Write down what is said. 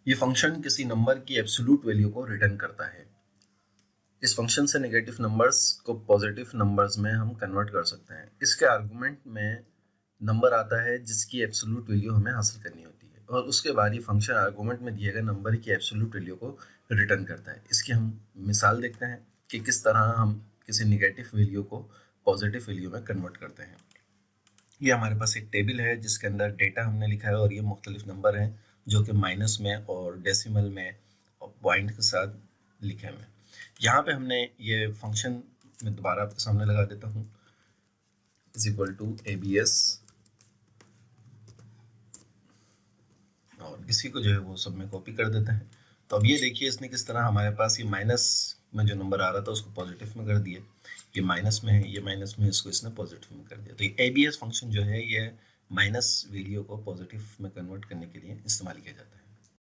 ये फंक्शन किसी नंबर की एब्सोल्यूट वैल्यू को रिटर्न करता है। इस फंक्शन से नेगेटिव नंबर्स को पॉजिटिव नंबर्स में हम कन्वर्ट कर सकते हैं। इसके आर्गुमेंट में नंबर आता है जिसकी एब्सोल्यूट वैल्यू हमें हासिल करनी होती है और उसके बाद ये फंक्शन आर्गुमेंट में दिए गए नंबर की एब्सोल्यूट वैल्यू को रिटर्न करता है। इसकी हम मिसाल देखते हैं कि किस तरह हम किसी नेगेटिव वैल्यू को पॉजिटिव वैल्यू में कन्वर्ट करते हैं। ये हमारे पास एक टेबल है जिसके अंदर डेटा हमने लिखा है और ये मुख्तलिफ नंबर हैं जो कि माइनस में और डेसिमल में और पॉइंट के साथ लिखे हुए हैं। यहाँ पे हमने ये फंक्शन में दोबारा आपके सामने लगा देता हूँ, इज इक्वल टू ABS, और इसी को जो है वो सब में कॉपी कर देते हैं। तो अब ये देखिए इसने किस तरह हमारे पास ये माइनस में जो नंबर आ रहा था उसको पॉजिटिव में कर दिया, ये माइनस में है, ये माइनस में, इसको इसने पॉजिटिव में कर दिया। तो ये ABS फंक्शन जो है ये माइनस वैल्यू को पॉजिटिव में कन्वर्ट करने के लिए इस्तेमाल किया जाता है।